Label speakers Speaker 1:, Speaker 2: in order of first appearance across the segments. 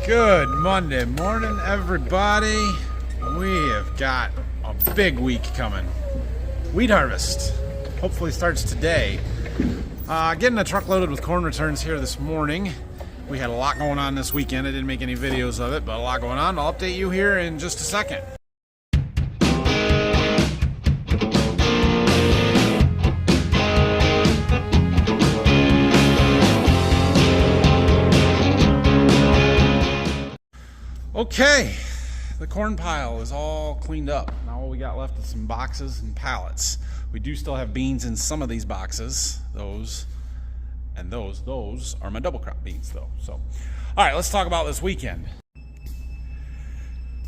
Speaker 1: Good Monday morning, everybody. We have got a big week coming. Wheat harvest hopefully starts today. Getting a truck loaded with corn returns here this morning. We had a lot going on this weekend. I didn't make any videos of it, but a lot going on. I'll update you here in just a second. Okay, the corn pile is all cleaned up. Now all we got left is some boxes and pallets. We do still have beans in some of these boxes. Those are my double crop beans though. So, all right, let's talk about this weekend.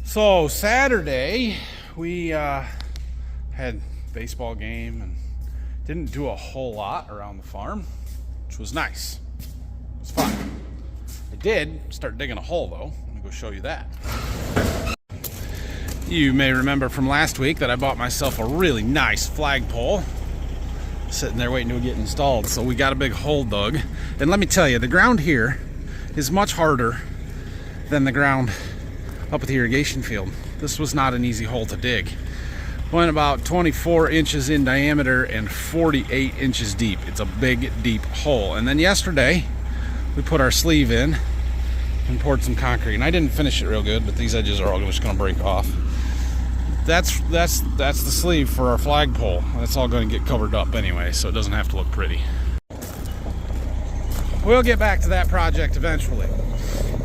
Speaker 1: So Saturday, we had baseball game and didn't do a whole lot around the farm, which was nice. It was fun. I did start digging a hole though. Go show you that. You may remember from last week that I bought myself a really nice flagpole sitting there waiting to get installed. So we got a big hole dug, and let me tell you, the ground here is much harder than the ground up at the irrigation field. This was not an easy hole to dig. Went about 24 inches in diameter and 48 inches deep. It's a big, deep hole. And then yesterday we put our sleeve in and poured some concrete, and I didn't finish it real good, but these edges are all just going to break off. That's the sleeve for our flagpole. That's all going to get covered up anyway, so it doesn't have to look pretty. We'll get back to that project eventually.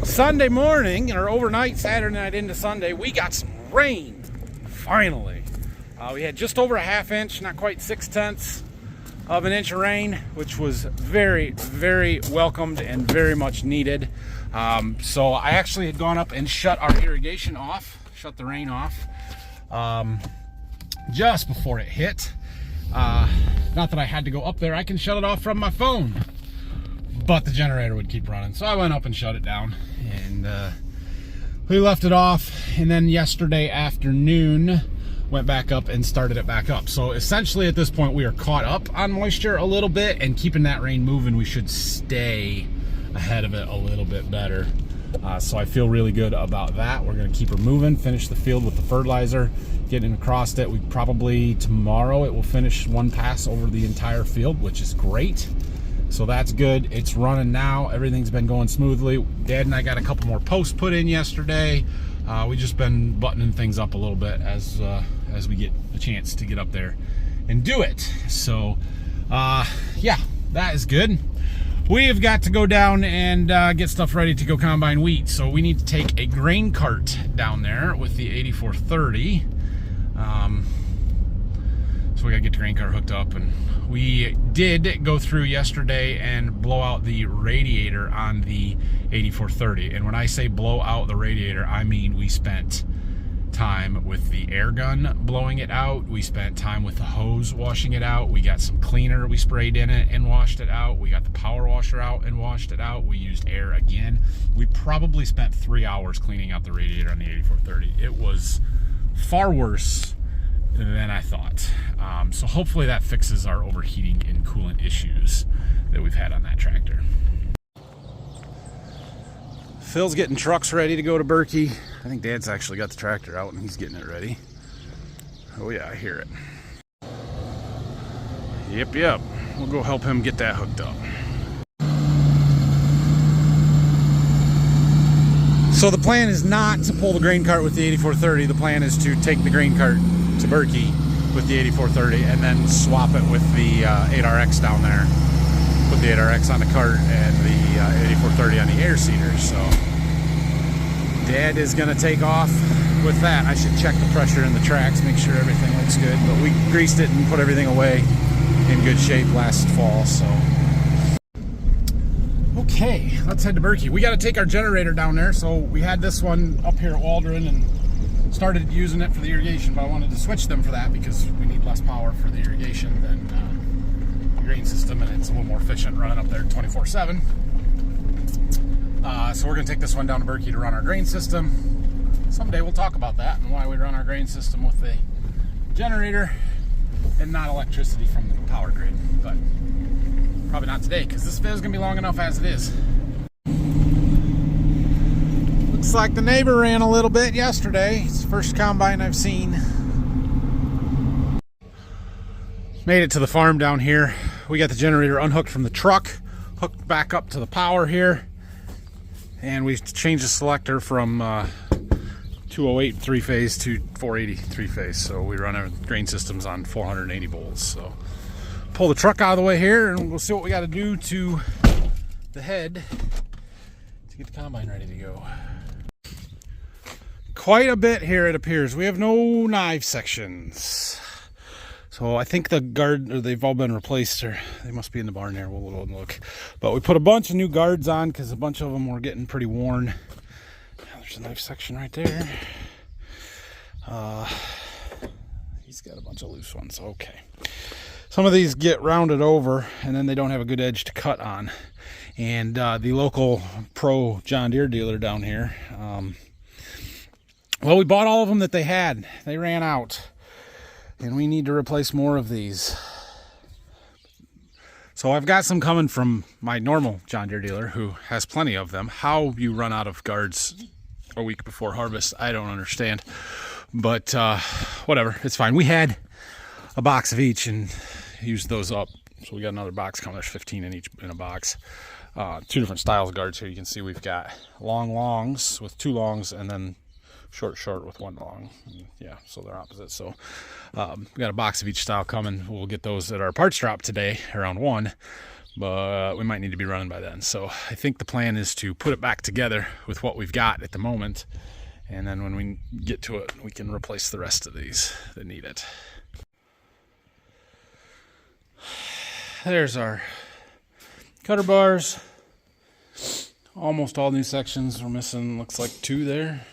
Speaker 1: Sunday morning, or overnight, Saturday night into Sunday, we got some rain. Finally, we had just over a half inch, not quite 6/10 of an inch of rain, which was very, very welcomed and very much needed. So I actually had gone up and shut our irrigation off, shut the rain off, just before it hit. Not that I had to go up there, I can shut it off from my phone, but the generator would keep running. So I went up and shut it down, and we left it off. And then yesterday afternoon, went back up and started it back up. So essentially at this point we are caught up on moisture a little bit, and keeping that rain moving, we should stay ahead of it a little bit better. So I feel really good about that. We're going to keep her moving, finish the field with the fertilizer, getting across it. We probably tomorrow it will finish one pass over the entire field, which is great. So that's good. It's running now. Everything's been going smoothly. Dad and I got a couple more posts put in yesterday. We just been buttoning things up a little bit as we get a chance to get up there and do it. So yeah, that is good. We've got to go down and get stuff ready to go combine wheat. So we need to take a grain cart down there with the 8430. So we gotta get the grain cart hooked up, and we did go through yesterday and blow out the radiator on the 8430. And when I say blow out the radiator, I mean we spent time with the air gun blowing it out. We spent time with the hose washing it out. We got some cleaner we sprayed in it and washed it out. We got the power washer out and washed it out. We used air again. We probably spent 3 hours cleaning out the radiator on the 8430. It was far worse than I thought. So hopefully that fixes our overheating and coolant issues that we've had on that tractor. Phil's getting trucks ready to go to Berkey. I think Dad's actually got the tractor out and he's getting it ready. Oh yeah, I hear it. Yep. We'll go help him get that hooked up. So the plan is not to pull the grain cart with the 8430. The plan is to take the grain cart to Berkey with the 8430 and then swap it with the 8RX down there. Put the 8RX on the cart and the 8430 on the air seeder. So Dad is going to take off with that. I should check the pressure in the tracks, make sure everything looks good. But we greased it and put everything away in good shape last fall. So okay, let's head to Berkey. We got to take our generator down there. So we had this one up here at Waldron and started using it for the irrigation, but I wanted to switch them for that because we need less power for the irrigation than the grain system, and it's a little more efficient running up there 24/7. So we're going to take this one down to Berkey to run our grain system. Someday we'll talk about that and why we run our grain system with a generator and not electricity from the power grid, but probably not today because this video is going to be long enough as it is. Looks like the neighbor ran a little bit yesterday. It's the first combine I've seen. Made it to the farm down here. We got the generator unhooked from the truck, hooked back up to the power here, and we changed the selector from 208 3-phase to 480 3-phase. So we run our grain systems on 480 volts. So pull the truck out of the way here, and we'll see what we got to do to the head to get the combine ready to go. Quite a bit here, it appears. We have no knife sections. So I think the guard, or they've all been replaced, or they must be in the barn there. We'll go and look. But we put a bunch of new guards on because a bunch of them were getting pretty worn. There's a knife section right there. He's got a bunch of loose ones. Okay. Some of these get rounded over, and then they don't have a good edge to cut on. And the local pro John Deere dealer down here, well, we bought all of them that they had. They ran out. And we need to replace more of these. So I've got some coming from my normal John Deere dealer who has plenty of them. How you run out of guards a week before harvest, I don't understand. But whatever, it's fine. We had a box of each and used those up. So we got another box coming. There's 15 in each in a box. 2 different styles of guards here. You can see we've got long longs with 2 longs, and then short with 1 long. And yeah, so they're opposite. So we got a box of each style coming. We'll get those at our parts drop today around 1, but we might need to be running by then. So I think the plan is to put it back together with what we've got at the moment, and then when we get to it, we can replace the rest of these that need it. There's our cutter bars. Almost all new sections. We're missing, looks like 2 there.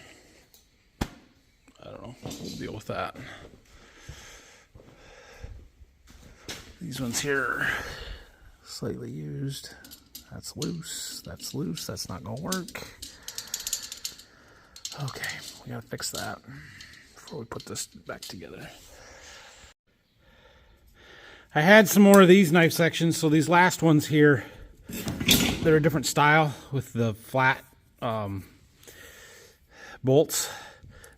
Speaker 1: I don't know, we'll deal with that. These ones here are slightly used. That's loose, that's not gonna work. Okay, we gotta fix that before we put this back together. I had some more of these knife sections, so these last ones here, they're a different style with the flat bolts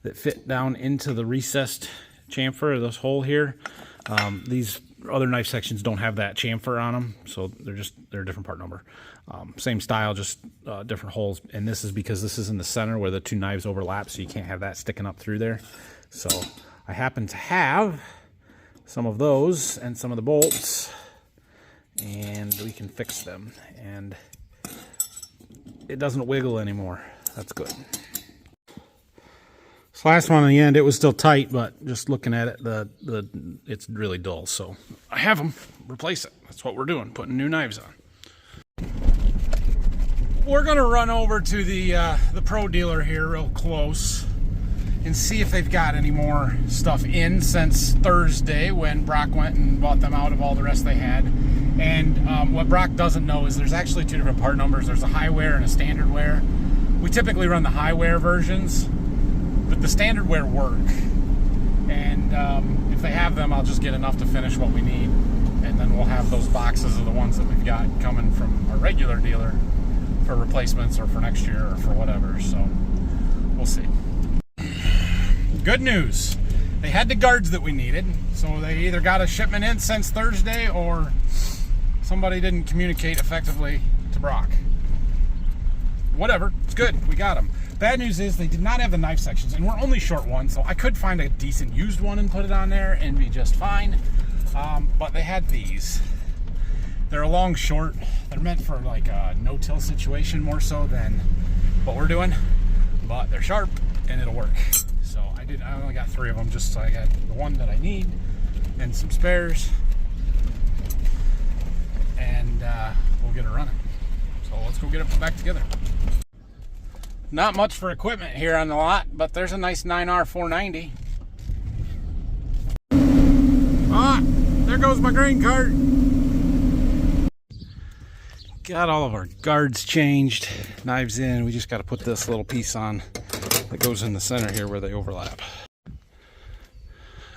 Speaker 1: that fit down into the recessed chamfer, this hole here. These other knife sections don't have that chamfer on them, so they're a different part number. Same style, just different holes. And this is because this is in the center where the 2 knives overlap, so you can't have that sticking up through there. So I happen to have some of those and some of the bolts, and we can fix them. And it doesn't wiggle anymore. That's good. This last one on the end, it was still tight, but just looking at it, it's really dull. So I have them, replace it. That's what we're doing, putting new knives on. We're gonna run over to the pro dealer here real close and see if they've got any more stuff in since Thursday when Brock went and bought them out of all the rest they had. And what Brock doesn't know is there's actually 2 different part numbers. There's a high wear and a standard wear. We typically run the high wear versions, but the standard wear work. And if they have them, I'll just get enough to finish what we need. And then we'll have those boxes of the ones that we've got coming from our regular dealer for replacements or for next year or for whatever. So we'll see. Good news. They had the guards that we needed. So they either got a shipment in since Thursday or somebody didn't communicate effectively to Brock. Whatever, it's good, we got them. Bad news is they did not have the knife sections, and we're only short 1, so I could find a decent used one and put it on there and be just fine. But they had these. They're a long short. They're meant for like a no-till situation more so than what we're doing, but they're sharp and it'll work. So I only got 3 of them, just so I got the one that I need and some spares, and we'll get it running. So let's go get it put back together. Not much for equipment here on the lot, but there's a nice 9R 490. Ah, there goes my grain cart. Got all of our guards changed, knives in. We just got to put this little piece on that goes in the center here where they overlap.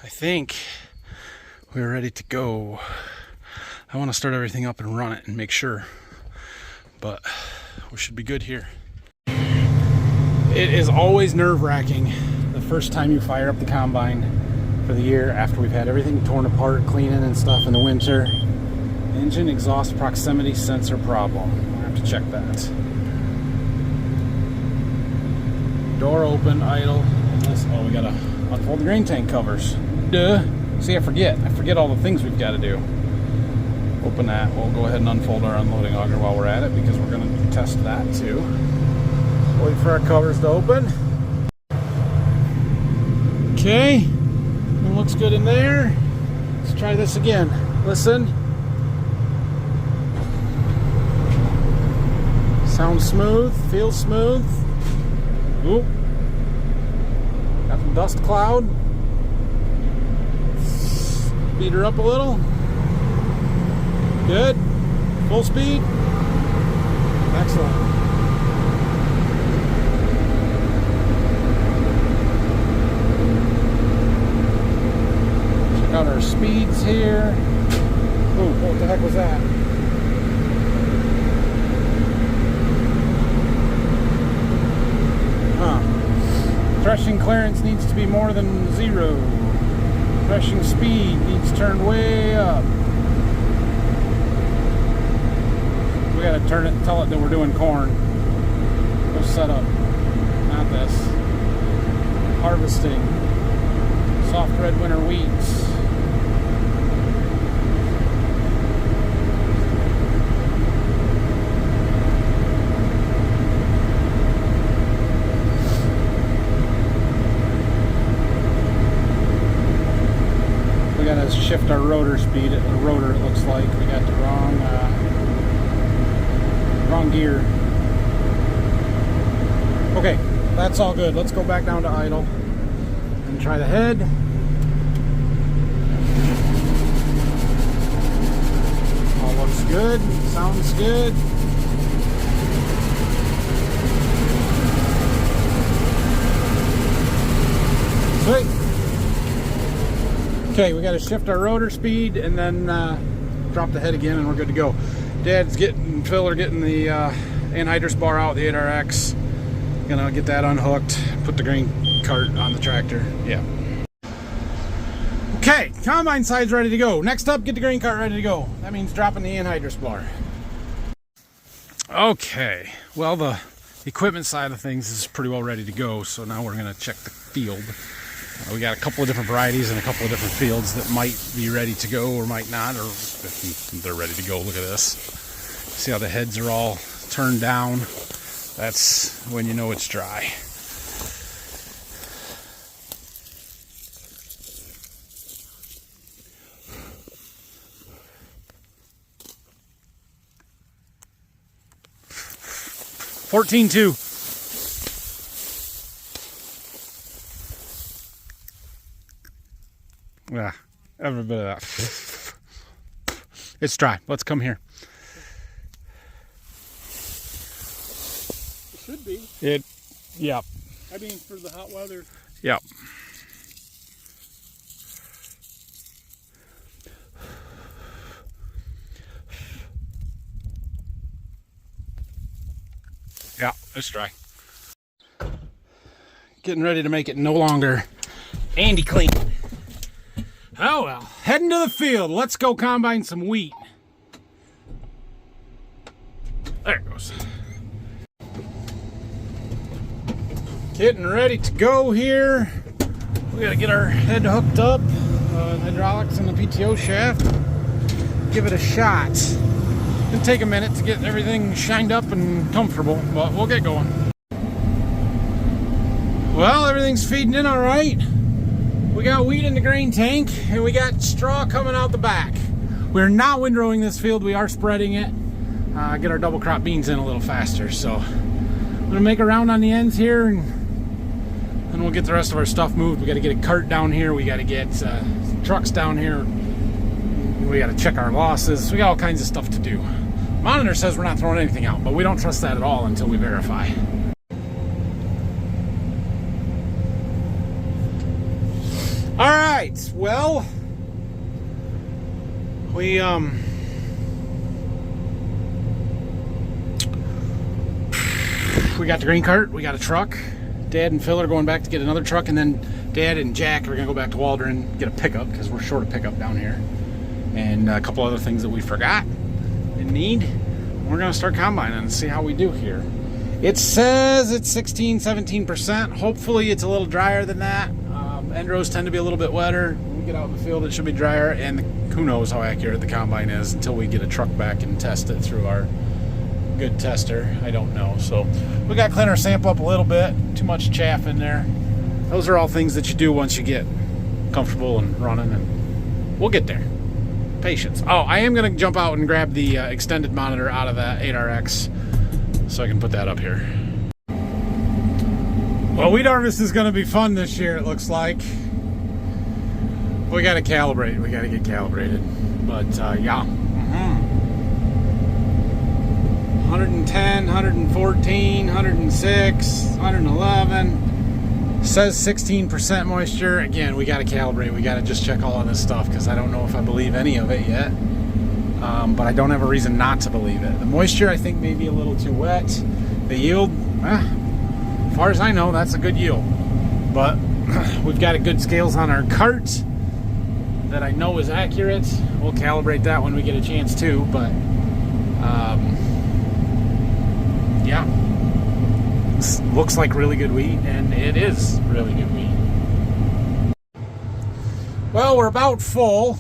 Speaker 1: I think we're ready to go. I want to start everything up and run it and make sure, but we should be good here. It is always nerve-wracking the first time you fire up the combine for the year after we've had everything torn apart, cleaning and stuff in the winter. Engine exhaust proximity sensor problem. I have to check that. Door open, idle. Oh, we gotta unfold the grain tank covers. Duh. See, I forget all the things we've got to do. Open that. We'll go ahead and unfold our unloading auger while we're at it, because we're going to test that too. Wait for our covers to open. Okay, it looks good in there. Let's try this again. Listen. Sounds smooth, feels smooth. Oop. Got some dust cloud. Speed her up a little. Good. Full speed. Excellent. Check out our speeds here. Oh, what the heck was that? Threshing clearance needs to be more than 0. Threshing speed needs turned way up. We gotta turn it and tell it that we're doing corn. Go set up. Not this. Harvesting. Soft red winter wheats. Gotta shift our rotor speed. The rotor, it looks like we got the wrong gear. Okay, that's all good. Let's go back down to idle and try the head. All looks good. Sounds good. Sweet. Okay, we got to shift our rotor speed and then drop the head again, and we're good to go. Phil are getting the anhydrous bar out, the 8RX. Gonna get that unhooked, put the grain cart on the tractor. Yeah. Okay, combine side's ready to go. Next up, get the grain cart ready to go. That means dropping the anhydrous bar. Okay, well, the equipment side of things is pretty well ready to go, so now we're gonna check the field. We got a couple of different varieties and a couple of different fields that might be ready to go or might not, or if they're ready to go. Look at this. See how the heads are all turned down? That's when you know it's dry. $14.2. Yeah, every bit of that. It's dry. Let's come here.
Speaker 2: It should be.
Speaker 1: Yep.
Speaker 2: I mean, for the hot weather.
Speaker 1: Yep. Yeah, it's dry. Getting ready to make it no longer Andy clean. Oh well, heading to the field. Let's go combine some wheat. There it goes. Getting ready to go here. We gotta get our head hooked up, hydraulics and the PTO shaft. Give it a shot. It'll take a minute to get everything shined up and comfortable, but we'll get going. Well, everything's feeding in all right. We got wheat in the grain tank, and we got straw coming out the back. We're not windrowing this field. We are spreading it. Get our double crop beans in a little faster. So I'm gonna make a round on the ends here, and then we'll get the rest of our stuff moved. We got to get a cart down here. We got to get trucks down here. We got to check our losses. We got all kinds of stuff to do. Monitor says we're not throwing anything out, but we don't trust that at all until we verify. All right, well, we got the grain cart, we got a truck, Dad and Phil are going back to get another truck, and then Dad and Jack are going to go back to Waldron and get a pickup because we're short a pickup down here. And a couple other things that we forgot and need. We're going to start combining and see how we do here. It says it's 16-17%. Hopefully it's a little drier than that. End rows tend to be a little bit wetter. When we get out in the field, it should be drier, and who knows how accurate the combine is until we get a truck back and test it through our good tester. I don't know. So we got to clean our sample up a little bit. Too much chaff in there. Those are all things that you do once you get comfortable and running, and we'll get there. Patience. Oh, I am going to jump out and grab the extended monitor out of that 8RX so I can put that up here. Well, wheat harvest is going to be fun this year, it looks like. We got to calibrate. We got to get calibrated. But, yeah. 110, 114, 106, 111. Says 16% moisture. Again, we got to calibrate. We got to just check all of this stuff because I don't know if I believe any of it yet. But I don't have a reason not to believe it. The moisture, I think, may be a little too wet. The yield, as far as I know, that's a good yield. But we've got a good scales on our cart that I know is accurate. We'll calibrate that when we get a chance to. But yeah, this looks like really good wheat, and it is really good wheat. Well, we're about full.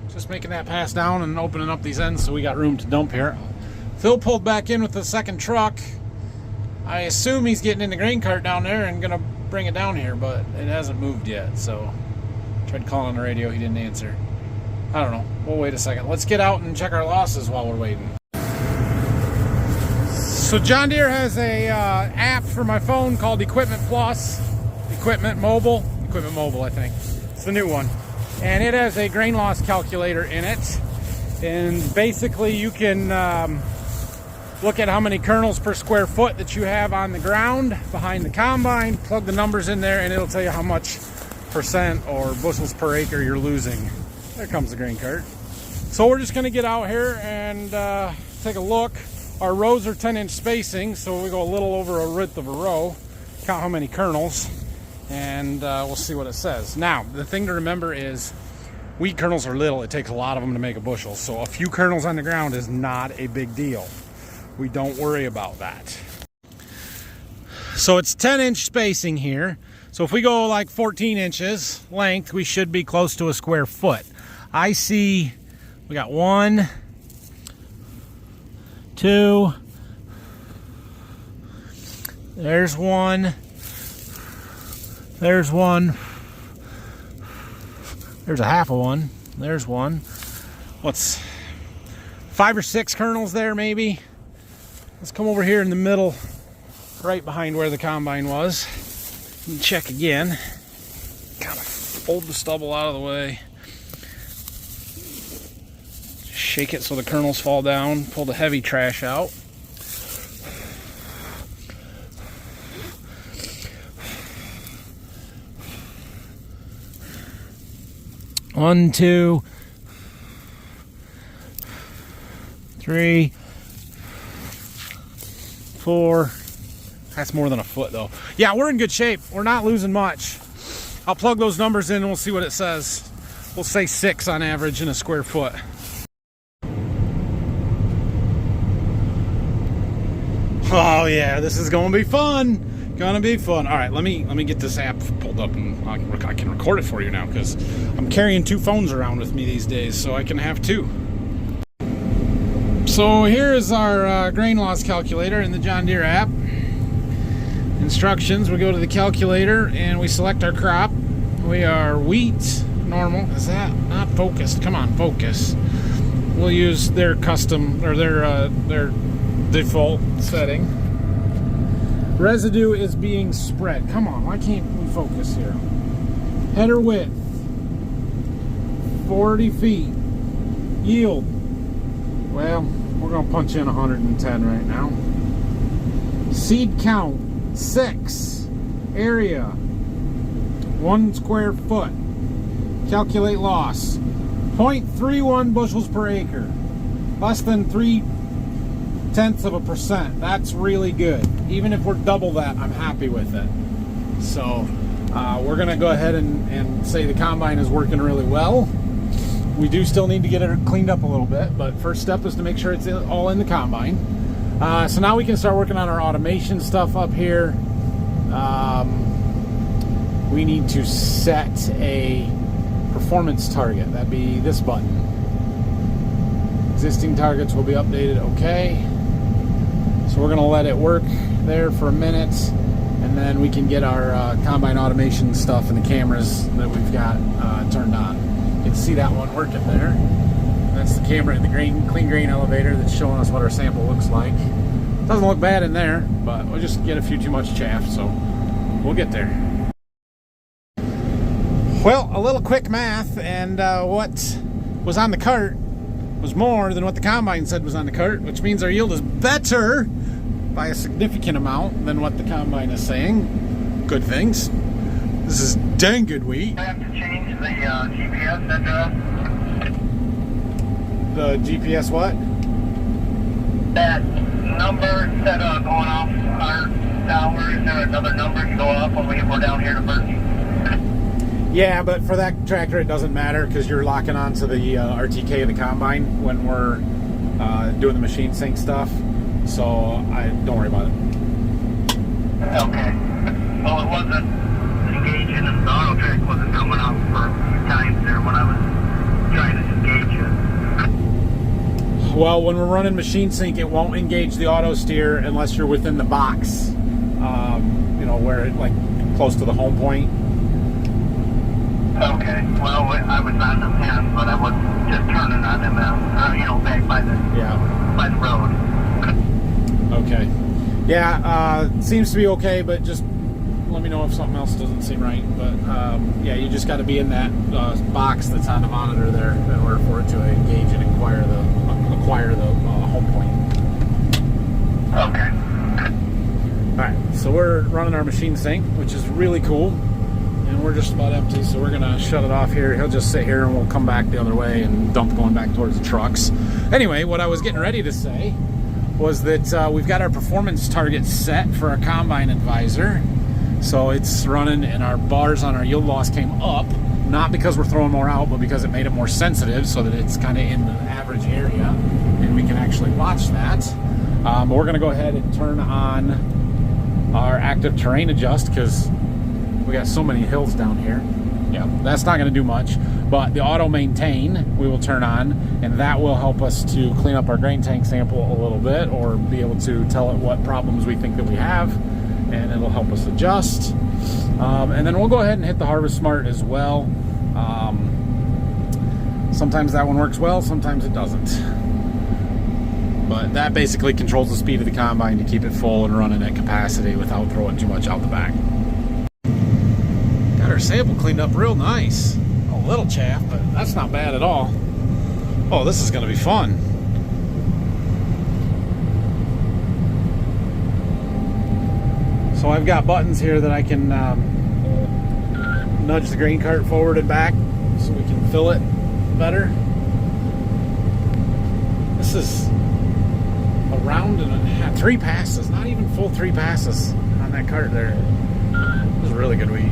Speaker 1: Just making that pass down and opening up these ends so we got room to dump here. Phil pulled back in with the second truck. I assume he's getting in the grain cart down there and gonna bring it down here, but it hasn't moved yet. So tried calling on the radio, he didn't answer. I don't know. We'll wait a second. Let's get out and check our losses while we're waiting. So John Deere has a app for my phone called Equipment Plus, Equipment Mobile, I think. It's the new one. And it has a grain loss calculator in it. And basically you can look at how many kernels per square foot that you have on the ground behind the combine, plug the numbers in there, and it'll tell you how much percent or bushels per acre you're losing. There comes the grain cart. So we're just gonna get out here and take a look. Our rows are 10-inch spacing, so we go a little over a width of a row, count how many kernels, and we'll see what it says. Now, the thing to remember is wheat kernels are little. It takes a lot of them to make a bushel, so a few kernels on the ground is not a big deal. We don't worry about that. So it's 10-inch spacing here. So if we go like 14 inches length, we should be close to a square foot. I see we got 1, 2, there's 1, there's 1, there's a half of 1, there's 1. What's 5 or 6 kernels there maybe? Let's come over here in the middle, right behind where the combine was, and check again. Kind of fold the stubble out of the way. Shake it so the kernels fall down. Pull the heavy trash out. One, 2, 3, 4. That's more than a foot though. Yeah, we're in good shape. We're not losing much. I'll plug those numbers in and we'll see what it says. We'll say 6 on average in a square foot. Oh yeah, this is gonna be fun. Gonna be fun. All right, let me get this app pulled up and I can record it for you now because I'm carrying 2 phones around with me these days, so I can have 2. So here is our grain loss calculator in the John Deere app. Instructions: we go to the calculator and we select our crop. We are wheat, normal. Is that not focused? Come on, focus. We'll use their custom or their default setting. Residue is being spread. Come on, why can't we focus here? Header width 40 feet. Yield, well, we're gonna punch in 110 right now. Seed count 6. Area 1 square foot. Calculate loss 0.31 bushels per acre. Less than 0.3%. That's really good. Even if we're double that, I'm happy with it. So we're gonna go ahead and say the combine is working really well. We do still need to get it cleaned up a little bit, but first step is to make sure it's all in the combine. So now we can start working on our automation stuff up here. We need to set a performance target. That'd be this button. Existing targets will be updated, okay. So we're gonna let it work there for a minute, and then we can get our combine automation stuff and the cameras that we've got turned on. You can see that one working there. That's the camera in the clean grain elevator that's showing us what our sample looks like. Doesn't look bad in there, but we'll just get a few too much chaff, so we'll get there. Well, a little quick math, and what was on the cart was more than what the combine said was on the cart, which means our yield is better by a significant amount than what the combine is saying. Good things. This is dang good wheat.
Speaker 3: I have to change the GPS address.
Speaker 1: The GPS what?
Speaker 3: That number instead of going off our tower, is there another number to go off when we're down here to Berkey?
Speaker 1: Yeah, but for that tractor it doesn't matter because you're locking onto the RTK of the combine when we're doing the machine sync stuff. So don't worry about it.
Speaker 3: Okay. Well, it wasn't engaging and the auto track wasn't coming up for a few times there when I was trying to engage it.
Speaker 1: Well, when we're running machine sync, it won't engage the auto steer unless you're within the box. You know, where it like close to the home point.
Speaker 3: Okay. Well, I was on them hands, but I was just turning on them, you know, back by the road.
Speaker 1: Okay. Yeah, seems to be okay, but just let me know if something else doesn't seem right. But yeah, you just got to be in that box that's on the monitor there in order for it to engage and acquire the home point.
Speaker 3: Okay.
Speaker 1: All right, so we're running our machine sync, which is really cool, and we're just about empty, so we're gonna shut it off here. He'll just sit here and we'll come back the other way and dump going back towards the trucks. Anyway, what I was getting ready to say was that we've got our performance target set for our combine advisor. So it's running, and our bars on our yield loss came up, not because we're throwing more out, but because it made it more sensitive so that it's kind of in the average area and we can actually watch that. But we're gonna go ahead and turn on our active terrain adjust because we got so many hills down here. Yeah, that's not gonna do much, but the auto maintain we will turn on, and that will help us to clean up our grain tank sample a little bit, or be able to tell it what problems we think that we have, and it'll help us adjust. And then we'll go ahead and hit the Harvest Smart as well. Sometimes that one works well, sometimes it doesn't. But that basically controls the speed of the combine to keep it full and running at capacity without throwing too much out the back. Got our sample cleaned up real nice. A little chaff, but that's not bad at all. Oh, this is gonna be fun. So I've got buttons here that I can nudge the grain cart forward and back so we can fill it better. This is a round and a half, 3 passes, not even full 3 passes on that cart there. This is really good wheat.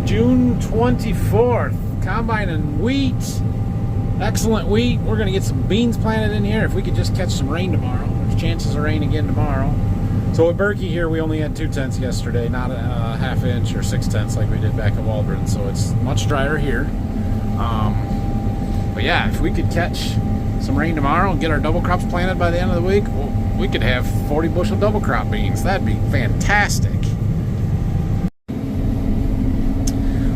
Speaker 1: June 24th, combine and wheat. Excellent wheat. We're going to get some beans planted in here if we could just catch some rain tomorrow. There's chances of rain again tomorrow. So at Berkey here, we only had 2 tenths yesterday, not a half inch or 6 tenths like we did back at Waldron. So it's much drier here. But yeah, if we could catch some rain tomorrow and get our double crops planted by the end of the week, well, we could have 40 bushel double crop beans. That'd be fantastic.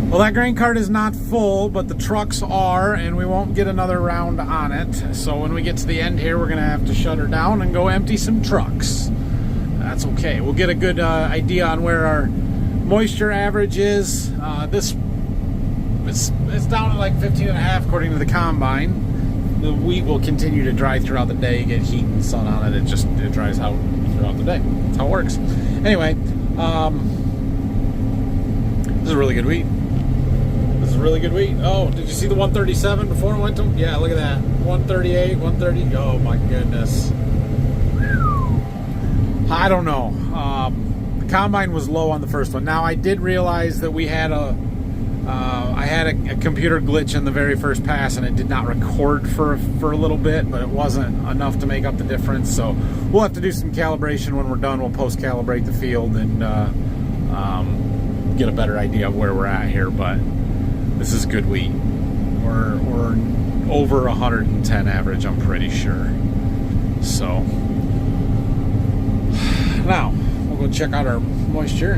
Speaker 1: Well, that grain cart is not full, but the trucks are, and we won't get another round on it. So when we get to the end here, we're going to have to shut her down and go empty some trucks. That's okay. We'll get a good idea on where our moisture average is. It's down to like 15.5 according to the combine. The wheat will continue to dry throughout the day. You get heat and sun on it. It dries out throughout the day. That's how it works. Anyway, This is really good wheat. This is really good wheat. Oh, did you see the 137 before it went to? Yeah, look at that. 138, 130. Oh my goodness. I don't know. The combine was low on the first one. Now I did realize that we had I had a computer glitch in the very first pass, and it did not record for a little bit, but it wasn't enough to make up the difference. So we'll have to do some calibration when we're done. We'll post calibrate the field and get a better idea of where we're at here. But this is good wheat. We're over 110 average, I'm pretty sure. So now we'll go check out our moisture.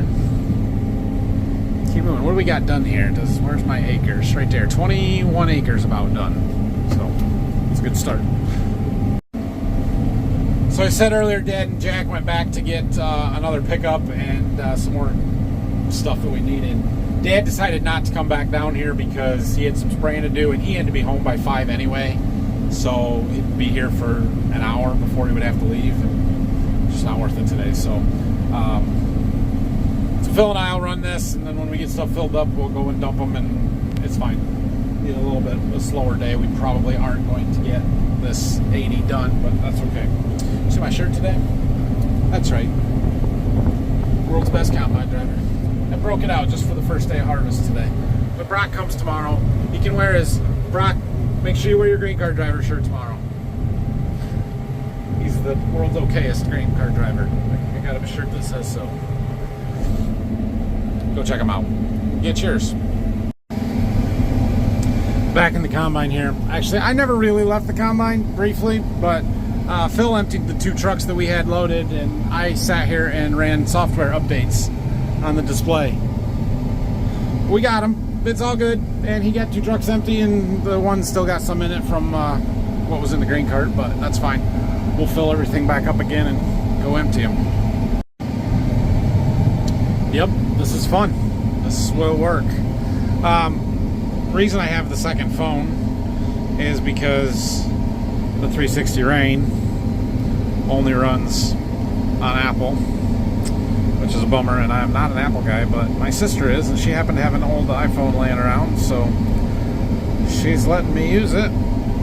Speaker 1: Keep moving. What do we got done here? Where's my acres? Right there. 21 acres about done. So it's a good start. So I said earlier, Dad and Jack went back to get another pickup and some more stuff that we needed. Dad decided not to come back down here because he had some spraying to do, and he had to be home by 5 anyway. So he'd be here for an hour before he would have to leave. And it's just not worth it today. So Phil and I will run this, and then when we get stuff filled up, we'll go and dump them, and it's fine. Need a little bit of a slower day. We probably aren't going to get this 80 done, but that's okay. See my shirt today? That's right. World's best combine driver. I broke it out just for the first day of harvest today. But Brock comes tomorrow. He can wear his... Brock, make sure you wear your green card driver shirt tomorrow. He's the world's okayest green card driver. I got him a shirt that says so. Go check them out. Get yours. Back in the combine here. Actually, I never really left the combine, briefly, but Phil emptied the 2 trucks that we had loaded, and I sat here and ran software updates on the display. We got them. It's all good, and he got 2 trucks empty, and the one still got some in it from what was in the grain cart, but that's fine. We'll fill everything back up again and go empty them. Yep, this is fun. This will work. Reason I have the second phone is because the 360 Rain only runs on Apple, which is a bummer, and I'm not an Apple guy, but my sister is, and she happened to have an old iPhone laying around, so she's letting me use it.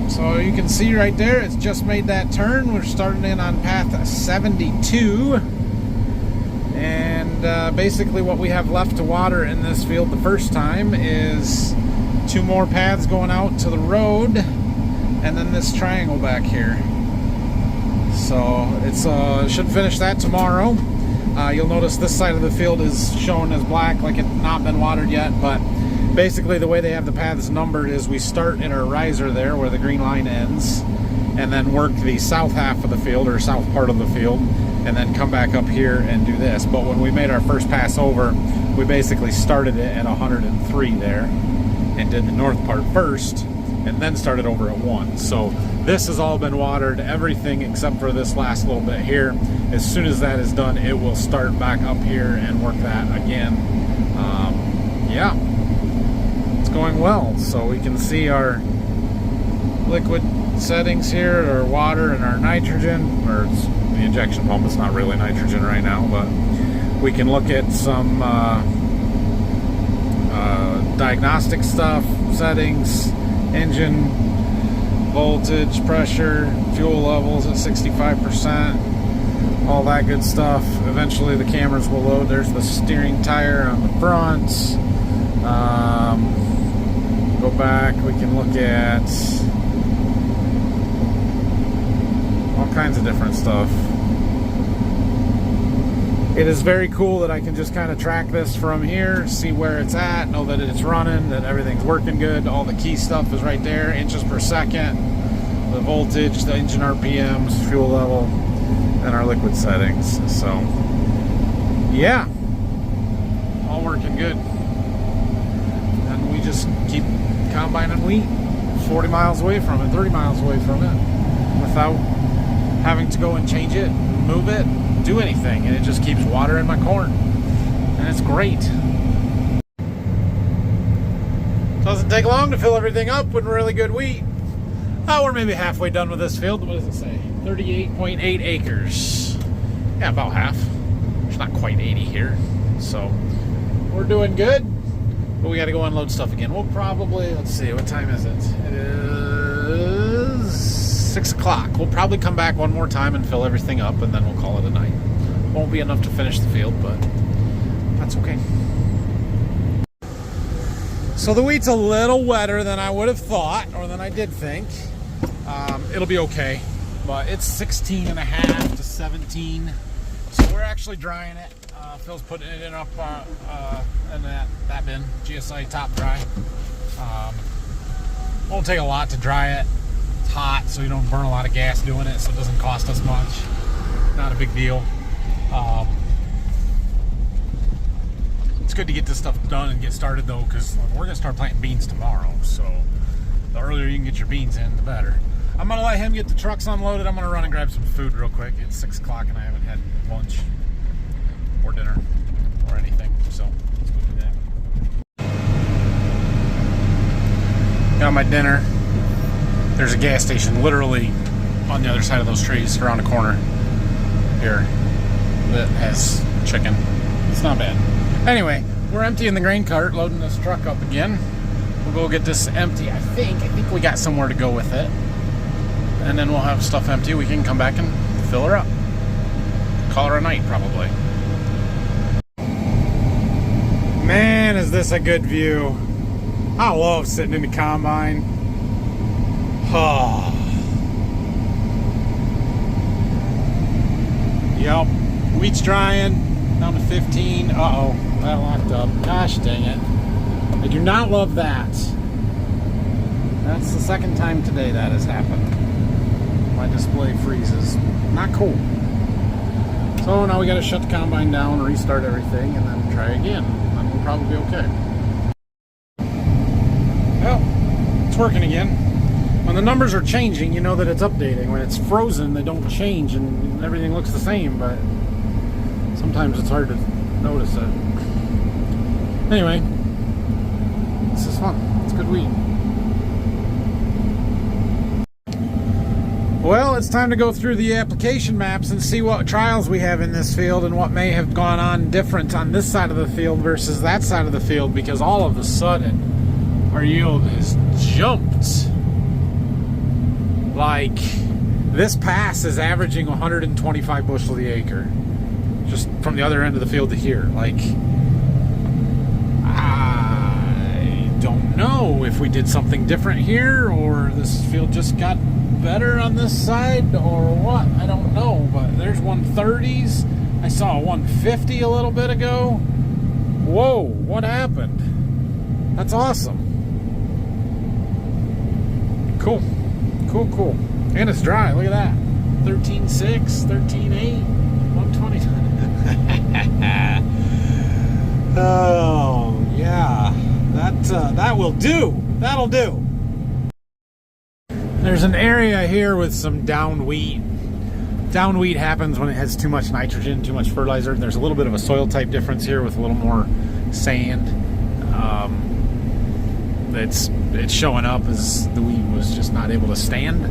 Speaker 1: So you can see right there, it's just made that turn. We're starting in on path 72. And basically what we have left to water in this field the first time is 2 more paths going out to the road, and then this triangle back here. So it's should finish that tomorrow. You'll notice this side of the field is shown as black, like it's not been watered yet, but basically the way they have the paths numbered is we start in our riser there where the green line ends, and then work the south half of the field, or south part of the field, and then come back up here and do this. But when we made our first pass over, we basically started it at 103 there and did the north part first, and then started over at 1. So this has all been watered, everything except for this last little bit here. As soon as that is done, it will start back up here and work that again. Yeah, it's going well. So we can see our liquid settings here, our water and our nitrogen, or it's the injection pump. It's not really nitrogen right now, but we can look at some diagnostic stuff, settings, engine voltage, pressure, fuel levels at 65%, all that good stuff. Eventually the cameras will load. There's the steering tire on the front. Go back, we can look at all kinds of different stuff. It is very cool that I can just kind of track this from here, see where it's at, know that it's running, that everything's working good. All the key stuff is right there, inches per second, the voltage, the engine RPMs, fuel level, and our liquid settings. So, yeah, all working good. And we just keep combining wheat 40 miles away from it, 30 miles away from it, without having to go and change it, move it, do anything, and it just keeps watering my corn, and it's great. Doesn't take long to fill everything up with really good wheat. Oh, we're maybe halfway done with this field. What does it say? 38.8 acres. Yeah, about half. There's not quite 80 here, so we're doing good. But we got to go unload stuff again. We'll probably, let's see, what time is it? It is 6 o'clock. We'll probably come back one more time and fill everything up, and then we'll call it a night. Won't be enough to finish the field, but that's okay. So the wheat's a little wetter than I would have thought, or than I did think. It'll be okay, but it's 16 and a half to 17. So we're actually drying it. Phil's putting it in up in that bin, GSI top dry. Won't take a lot to dry it. It's hot, so you don't burn a lot of gas doing it, so it doesn't cost us much. Not a big deal. It's good to get this stuff done and get started though, because we're gonna start planting beans tomorrow. So the earlier you can get your beans in, the better. I'm gonna let him get the trucks unloaded. I'm gonna run and grab some food real quick. It's 6 o'clock and I haven't had lunch or dinner or anything, so let's go do that. Got my dinner. There's a gas station literally on the other side of those trees around the corner here that has chicken. It's not bad. Anyway, we're emptying the grain cart, loading this truck up again. We'll go get this empty. I think we got somewhere to go with it, and then we'll have stuff empty. We can come back and fill her up. Call her a night, probably. Man, is this a good view. I love sitting in the combine. Oh. Yep, wheat's drying, down to 15. Uh-oh, that locked up. Gosh dang it. I do not love that. That's the second time today that has happened. My display freezes. Not cool. So now we gotta shut the combine down, restart everything, and then try again. Then we'll probably be okay. Well, it's working again. When the numbers are changing, you know that it's updating. When it's frozen, they don't change and everything looks the same, but sometimes it's hard to notice it. Anyway, this is fun. It's good wheat. Well, it's time to go through the application maps and see what trials we have in this field and what may have gone on different on this side of the field versus that side of the field, because all of a sudden our yield has jumped. Like, this pass is averaging 125 bushel the acre, just from the other end of the field to here. Like, I don't know if we did something different here, or this field just got better on this side, or what. I don't know, but there's 130s. I saw a 150 a little bit ago. Whoa, what happened? That's awesome. Cool. Cool. And it's dry. Look at that. 13.6, 13.8, 120. Oh, yeah. That will do. That'll do. There's an area here with some down wheat. Down wheat happens when it has too much nitrogen, too much fertilizer. There's a little bit of a soil type difference here with a little more sand. It's showing up as the wheat was just not able to stand.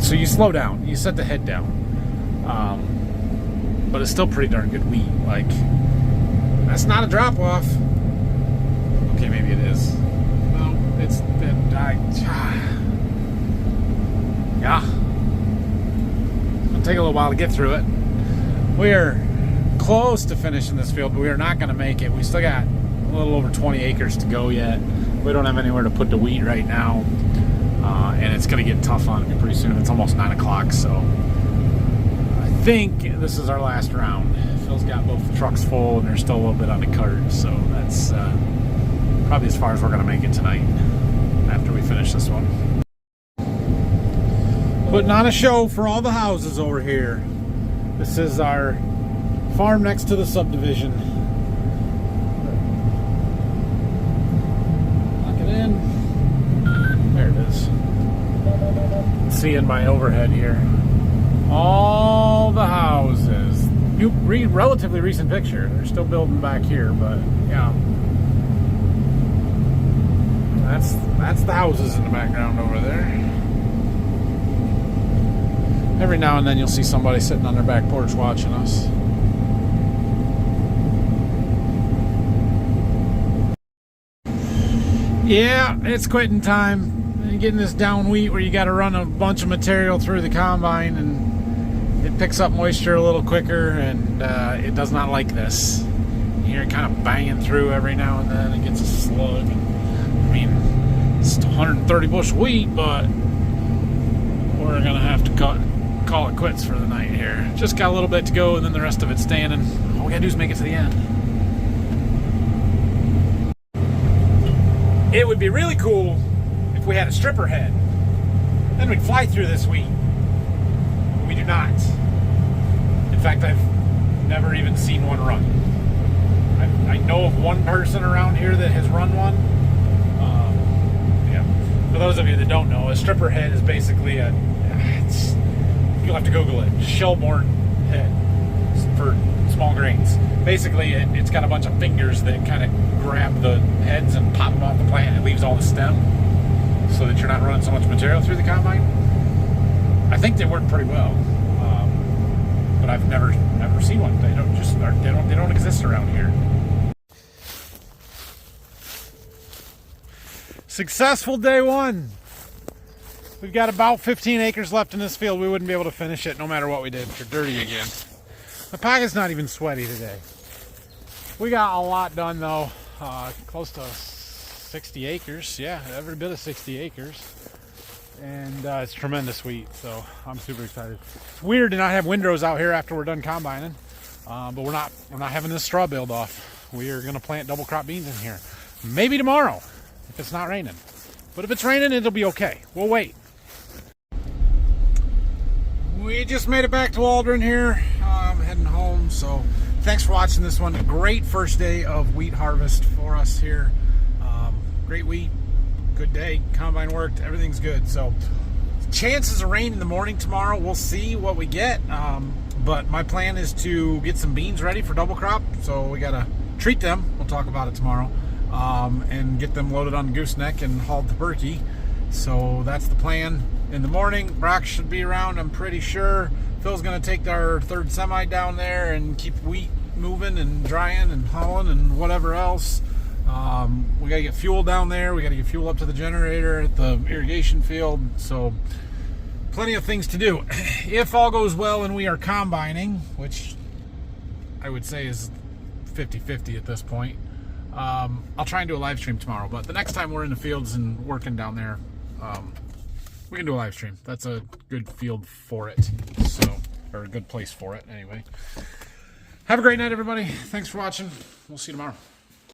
Speaker 1: So you slow down, you set the head down. But it's still pretty darn good wheat. Like, that's not a drop off. Okay, maybe it is. No, it's yeah. It'll take a little while to get through it. We are close to finishing this field, but we are not going to make it. We still got a little over 20 acres to go yet. We don't have anywhere to put the wheat right now, and it's going to get tough on me pretty soon. It's almost 9 o'clock, so I think this is our last round. Phil's got both the trucks full, and there's still a little bit on the cart, so that's probably as far as we're going to make it tonight after we finish this one. Putting on a show for all the houses over here. This is our farm next to the subdivision. Lock it in. There it is. Seeing my overhead here. All the houses. Relatively recent picture. They're still building back here, but yeah. That's the houses in the background over there. Every now and then you'll see somebody sitting on their back porch watching us. Yeah, it's quitting time. You're getting this down wheat where you got to run a bunch of material through the combine, and it picks up moisture a little quicker, and it does not like this. You hear it kind of banging through every now and then. It gets a slug. I mean, it's 130 bushel wheat, but we're gonna have to call it quits for the night here. Just got a little bit to go, and then the rest of it's standing. All we gotta do is make it to the end. It would be really cool if we had a stripper head. Then we'd fly through this wheat. We do not. In fact, I've never even seen one run. I know of one person around here that has run one. Yeah. For those of you that don't know, a stripper head is basically you'll have to Google it. Just shell-borne head for small grains. Basically, it's got a bunch of fingers that kind of grab the heads and pop them off the plant. It leaves all the stem so that you're not running so much material through the combine. I think they work pretty well, but I've never seen one. They don't exist around here. Successful day one. We've got about 15 acres left in this field. We wouldn't be able to finish it no matter what we did. They're dirty again. My pocket's not even sweaty today. We got a lot done though. Close to 60 acres. Yeah, every bit of 60 acres. And it's tremendous wheat, so I'm super excited. It's weird to not have windrows out here after we're done combining. But we're not having this straw build off. We are gonna plant double crop beans in here. Maybe tomorrow, if it's not raining. But if it's raining, it'll be okay. We'll wait. We just made it back to Waldron here. I'm heading home, so thanks for watching this one. A great first day of wheat harvest for us here. Great wheat, good day, combine worked, everything's good. So chances of rain in the morning tomorrow, we'll see what we get. But my plan is to get some beans ready for double crop, so we gotta treat them. We'll talk about it tomorrow. And get them loaded on the gooseneck and hauled to Berkey. So that's the plan. In the morning, Brock should be around, I'm pretty sure. Phil's gonna take our third semi down there and keep wheat moving and drying and hauling and whatever else. We gotta get fuel down there. We gotta get fuel up to the generator at the irrigation field. So plenty of things to do. If all goes well and we are combining, which I would say is 50-50 at this point, I'll try and do a live stream tomorrow. But the next time we're in the fields and working down there, we can do a live stream. That's a good field for it. So, or a good place for it anyway. Have a great night, everybody. Thanks for watching. We'll see you tomorrow.